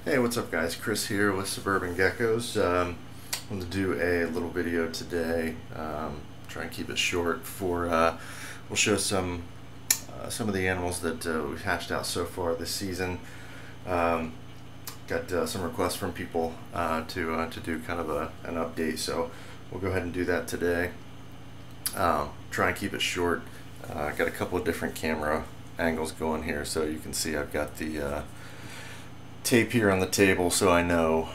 Hey, what's up guys? Chris here with Suburban Geckos. I wanted to do a little video today. Try and keep it short we'll show some of the animals that we've hatched out so far this season. Got some requests from people to do kind of an update, so we'll go ahead and do that today. Try and keep it short. Got a couple of different camera angles going here, so you can see I've got the tape here on the table so I know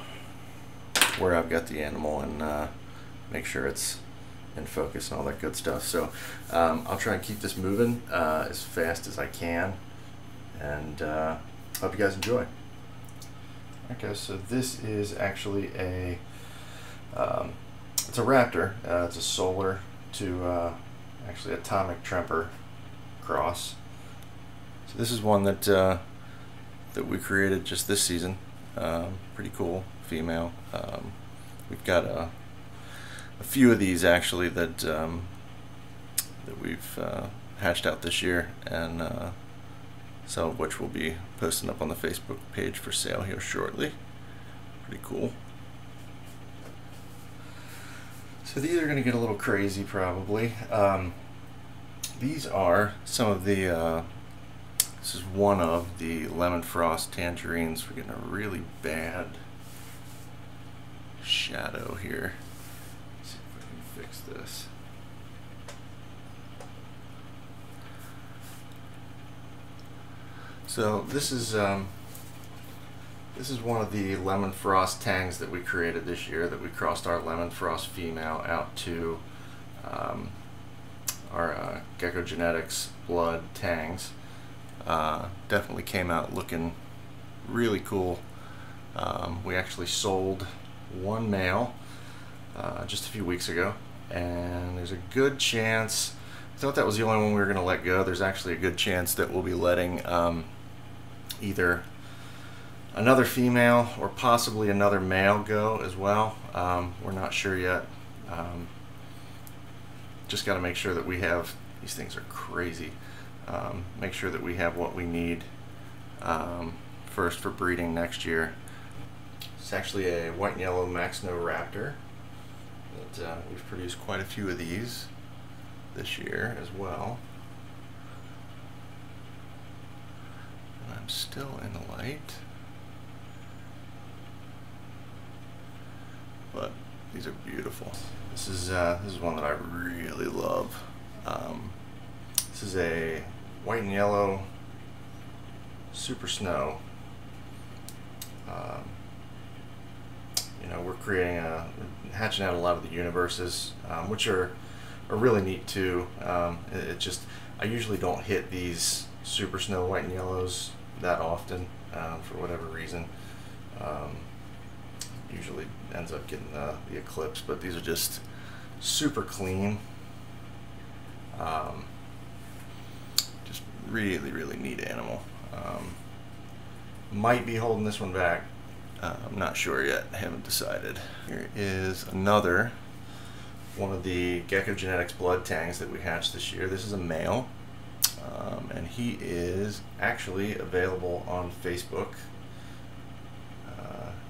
where I've got the animal and make sure it's in focus and all that good stuff. So I'll try and keep this moving as fast as I can, and hope you guys enjoy. Okay, so this is actually it's a Raptor. It's a solar to actually atomic Tremper cross. So this is one that we created just this season. Pretty cool female. We've got a few of these actually that we've hatched out this year, and some of which we'll be posting up on the Facebook page for sale here shortly. Pretty cool. So these are going to get a little crazy probably. These are some of the this is one of the lemon frost tangerines. We're getting a really bad shadow here. Let's see if I can fix this. So this is one of the lemon frost tangs that we created this year, that we crossed our lemon frost female out to our Gecko Genetics blood tangs. Definitely came out looking really cool. We actually sold one male just a few weeks ago, and there's a good chance, I thought that was the only one we were going to let go. There's actually a good chance that we'll be letting either another female or possibly another male go as well. We're not sure yet. Just got to make sure that we have, these things are crazy. Make sure that we have what we need first for breeding next year. It's actually a white and yellow Max Snow Raptor that we've produced quite a few of these this year as well. And I'm still in the light, but these are beautiful. This is one that I really love. This is a white and yellow super snow. You know, we're hatching out a lot of the universes, which are really neat too. It just, I usually don't hit these super snow white and yellows that often for whatever reason. Usually ends up getting the eclipse, but these are just super clean. Just really neat animal. Might be holding this one back. I'm not sure yet. I haven't decided. Here is another one of the Gecko Genetics blood tangs that we hatched this year. This is a male, and he is actually available on Facebook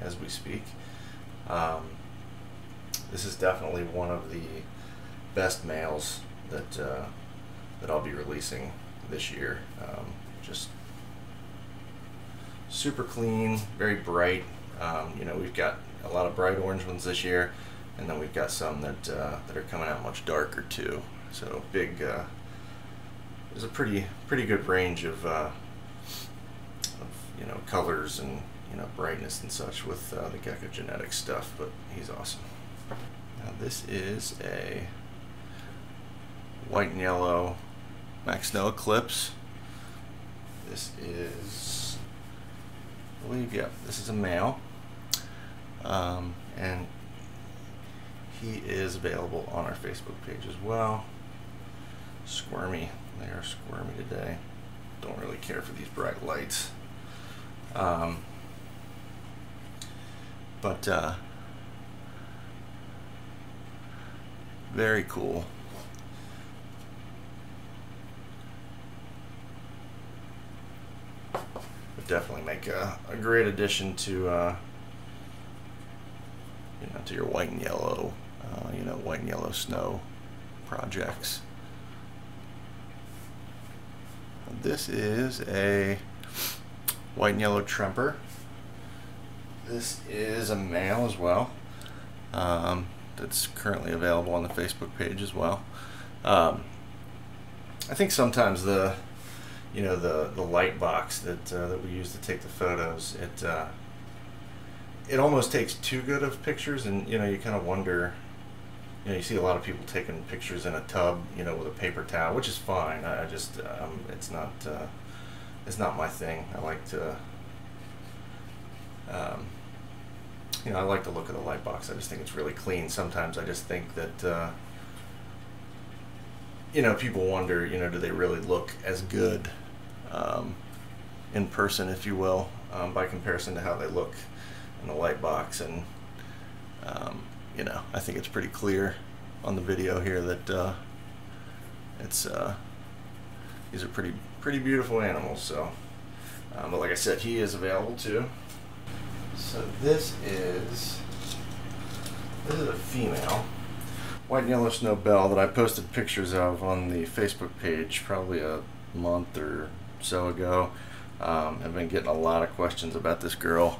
as we speak. This is definitely one of the best males that I'll be releasing this year. Just super clean, very bright. You know, we've got a lot of bright orange ones this year, and then we've got some that are coming out much darker too. So big. There's a pretty good range of you know, colors and, you know, brightness and such with the Gecko Genetics stuff. But he's awesome. Now this is a white and yellow Max Snow Eclipse. This is, I believe, yeah, this is a male, and he is available on our Facebook page as well. Squirmy, they are squirmy today. Don't really care for these bright lights, but very cool. would definitely make a great addition to to your white and yellow, white and yellow snow projects. This is a white and yellow Tremper. This is a male as well. That's currently available on the Facebook page as well. I think sometimes the light box that we use to take the photos, it almost takes too good of pictures, and you kind of wonder. You see a lot of people taking pictures in a tub, with a paper towel, which is fine. I just it's not my thing. I like to I like the look of the light box. I just think it's really clean. Sometimes I just think that people wonder, do they really look as good in person, if you will, by comparison to how they look in the light box. And I think it's pretty clear on the video here that these are pretty beautiful animals. So, but like I said, he is available too. So this is a female white and yellow Snowbell that I posted pictures of on the Facebook page probably a month or so ago. I've been getting a lot of questions about this girl.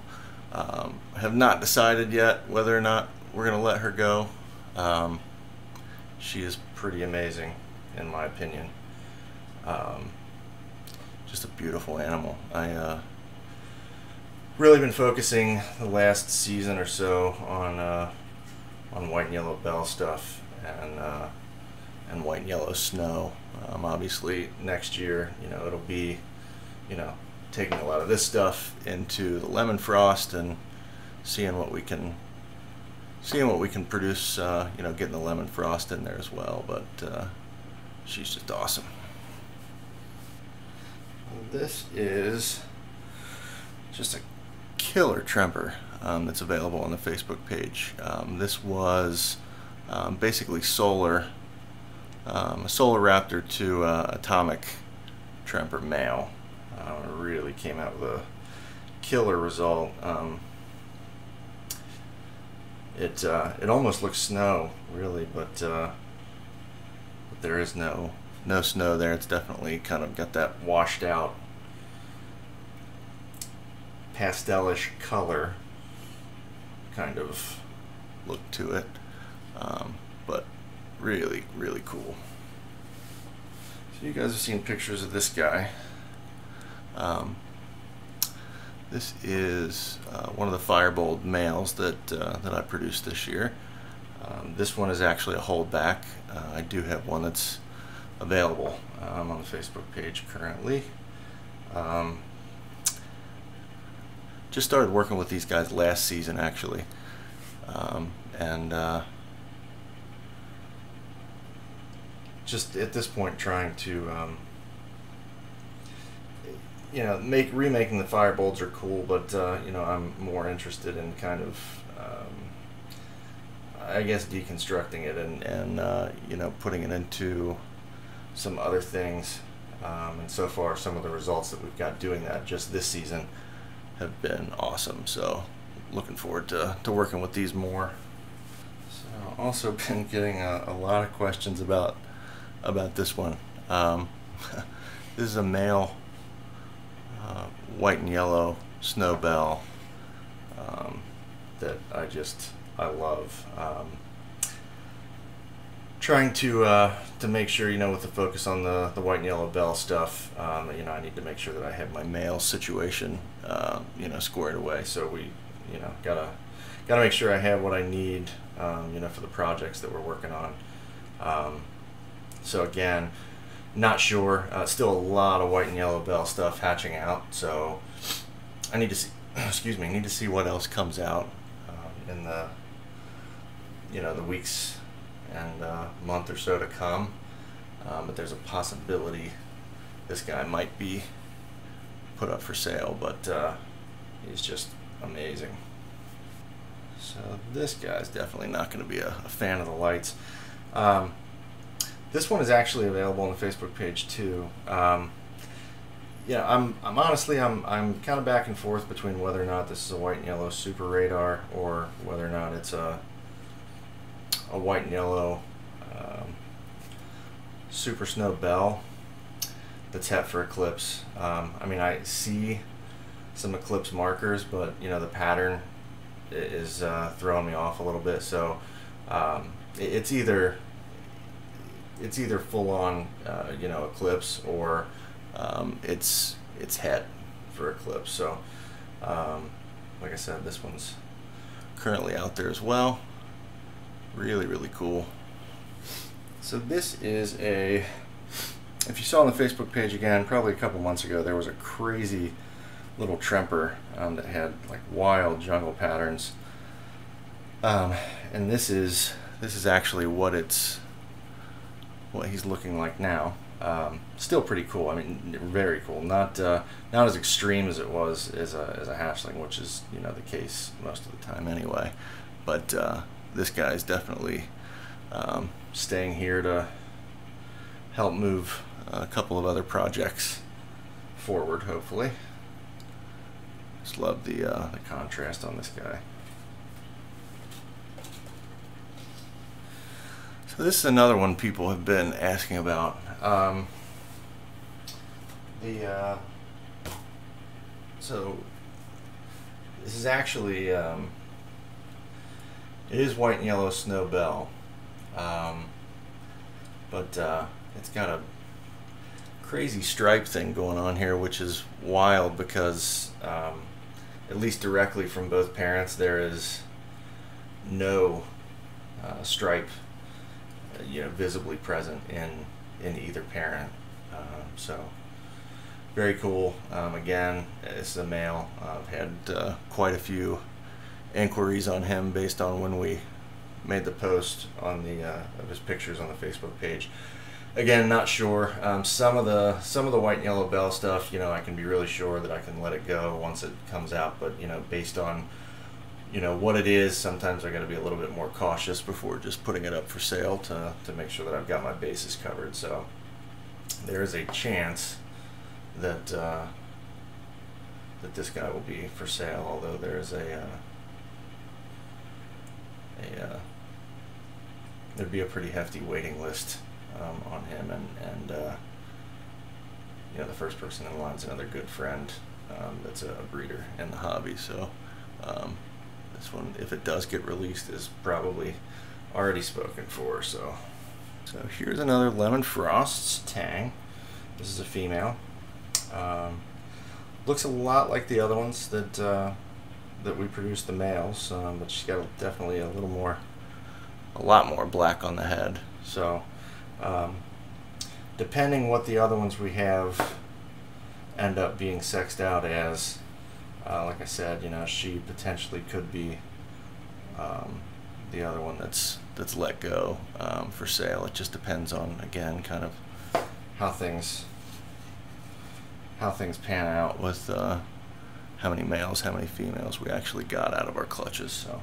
Have not decided yet whether or not we're gonna let her go. She is pretty amazing, in my opinion. Just a beautiful animal. I really been focusing the last season or so on white and yellow bell stuff and white and yellow snow. Obviously next year, it'll be taking a lot of this stuff into the lemon frost and seeing what we can produce, getting the lemon frost in there as well. But she's just awesome. This is just a killer Tremper that's available on the Facebook page. This was basically a solar Raptor to atomic Tremper male. It really came out with a killer result. It almost looks snow, really, but there is no snow there. It's definitely kind of got that washed out pastelish color kind of look to it, but really cool. So you guys have seen pictures of this guy. This is one of the Firebolt males that I produced this year. This one is actually a holdback. I do have one that's available on the Facebook page currently. Just started working with these guys last season, actually, and just at this point trying to remaking the Firebolts are cool, but I'm more interested in kind of I guess deconstructing it and putting it into some other things, and so far some of the results that we've got doing that just this season have been awesome. So looking forward to working with these more. So also been getting a lot of questions about this one. This is a male white and yellow Snowbell that I love. Trying to make sure, with the focus on the white and yellow bell stuff, I need to make sure that I have my male situation, squared away. So we, gotta make sure I have what I need, for the projects that we're working on. So again, not sure. Still a lot of white and yellow bell stuff hatching out. So I need to see, need to see what else comes out in the, the weeks and month or so to come. But there's a possibility this guy might be put up for sale, but he's just amazing. So this guy's definitely not going to be a fan of the lights. This one is actually available on the Facebook page too. yeah, I'm honestly, I'm kind of back and forth between whether or not this is a white and yellow super radar or whether or not it's a white and yellow super Snowbell that's het for eclipse. I mean, I see some eclipse markers, but you know, the pattern is throwing me off a little bit. So it's either full on you know, eclipse, or it's het for eclipse. So like I said, this one's currently out there as well. Really cool. So this is a, if you saw on the Facebook page, again, probably a couple months ago, there was a crazy little Tremper that had like wild jungle patterns, and this is actually what he's looking like now. Still pretty cool. I mean, very cool. Not as extreme as it was as a hatchling, which is, you know, the case most of the time anyway. But this guy's definitely staying here to help move a couple of other projects forward, hopefully. Just love the contrast on this guy. So this is another one people have been asking about. So this is actually it is white and yellow Snowbell, but it's got a crazy stripe thing going on here, which is wild because at least directly from both parents there is no stripe you know, visibly present in either parent. So very cool. Again, this is a male. I've had quite a few inquiries on him based on when we made the post on the of his pictures on the Facebook page. Again, not sure. Some of the white and yellow bell stuff, you know, I can be really sure that I can let it go once it comes out. But you know, based on, you know, what it is, sometimes I got to be a little bit more cautious before just putting it up for sale to make sure that I've got my bases covered. So there is a chance that that this guy will be for sale, although there is there'd be a pretty hefty waiting list on him, and you know, the first person in line is another good friend that's a breeder in the hobby. So this one, if it does get released, is probably already spoken for. So here's another Lemon Frost's Tang. This is a female. Looks a lot like the other ones that that we produced, the males, but she's got definitely a lot more black on the head. So depending what the other ones we have end up being sexed out as, like I said, you know, she potentially could be the other one that's let go for sale. It just depends on, again, kind of how things pan out with how many males, how many females we actually got out of our clutches. So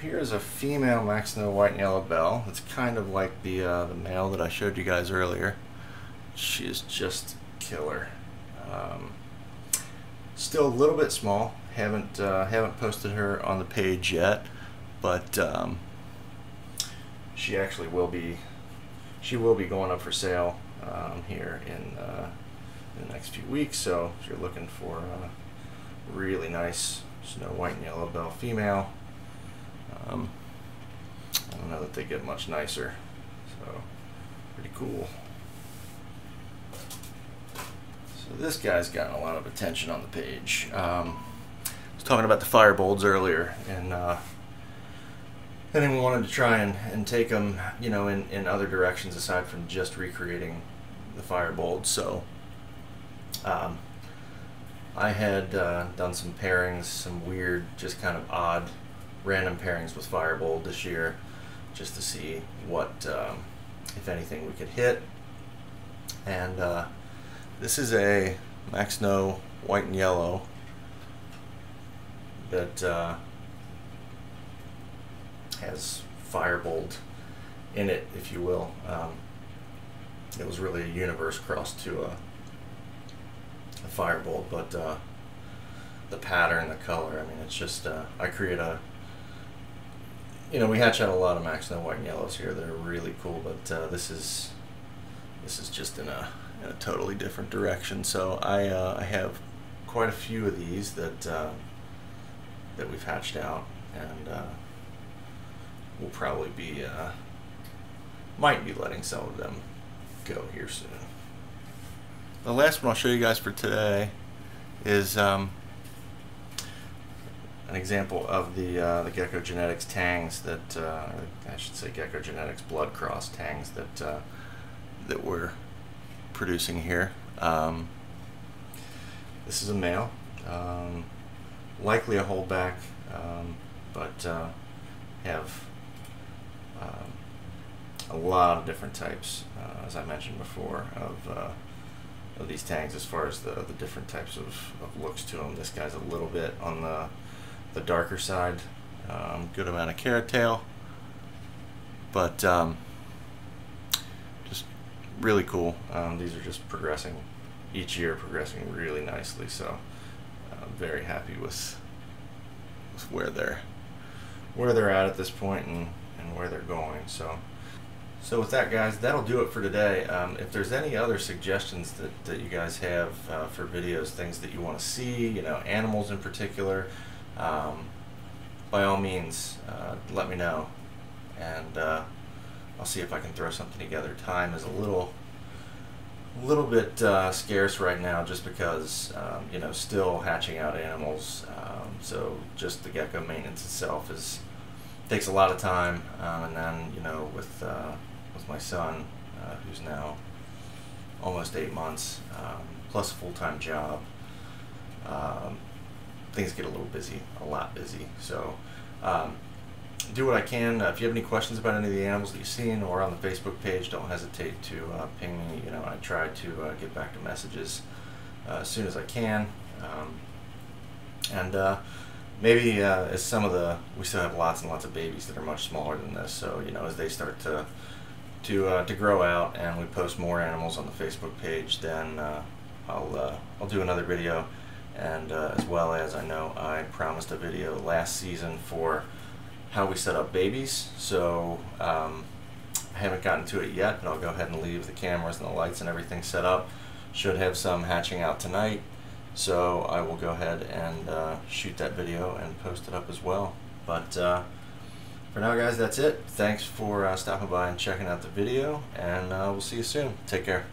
here's a female Max Snow white and yellow bell. It's kind of like the male that I showed you guys earlier. She is just killer. Still a little bit small. Haven't posted her on the page yet, but she actually will be. She will be going up for sale here in the next few weeks. So if you're looking for a really nice snow white and yellow bell female, I don't know that they get much nicer. So pretty cool. So this guy's gotten a lot of attention on the page. I was talking about the firebolts earlier, and anyone wanted to try and take them, you know, in other directions aside from just recreating the firebolts. So I had done some pairings, some weird, just kind of odd, random pairings with firebolt this year, just to see what, if anything, we could hit. And this is a Max Snow white and yellow that has firebolt in it, if you will. It was really a universe crossed to firebolt, but the pattern, the color, I mean, it's just, I create a, you know, we hatch out a lot of Mac Snow white and yellows here. They're really cool, but this is just in a totally different direction. So I have quite a few of these that that we've hatched out, and we'll probably be might be letting some of them go here soon. The last one I'll show you guys for today is an example of the Gecko Genetics Tangs that I should say Gecko Genetics Blood Cross Tangs that we're producing here. This is a male, likely a holdback, but have a lot of different types, as I mentioned before, of these tangs as far as the different types of looks to them. This guy's a little bit on the darker side, good amount of carrot tail, but just really cool. These are just progressing each year, progressing really nicely, so I'm very happy with where they're at this point and where they're going. So with that, guys, that'll do it for today. If there's any other suggestions that you guys have for videos, things that you want to see, you know, animals in particular, by all means, let me know, and I'll see if I can throw something together. Time is a little bit scarce right now, just because you know, still hatching out animals. So just the gecko maintenance itself takes a lot of time, and then, you know, with my son, who's now almost 8 months, plus a full-time job, things get a little busy, a lot busy. So do what I can. If you have any questions about any of the animals that you've seen or on the Facebook page, don't hesitate to ping me. You know, I try to get back to messages as soon as I can. Maybe as we still have lots and lots of babies that are much smaller than this, so, you know, as they start to grow out and we post more animals on the Facebook page, then I'll do another video. And as well as, I know I promised a video last season for how we set up babies, so I haven't gotten to it yet, but I'll go ahead and leave the cameras and the lights and everything set up. Should have some hatching out tonight, so I will go ahead and shoot that video and post it up as well. But for now, guys, that's it. Thanks for stopping by and checking out the video, and we'll see you soon. Take care.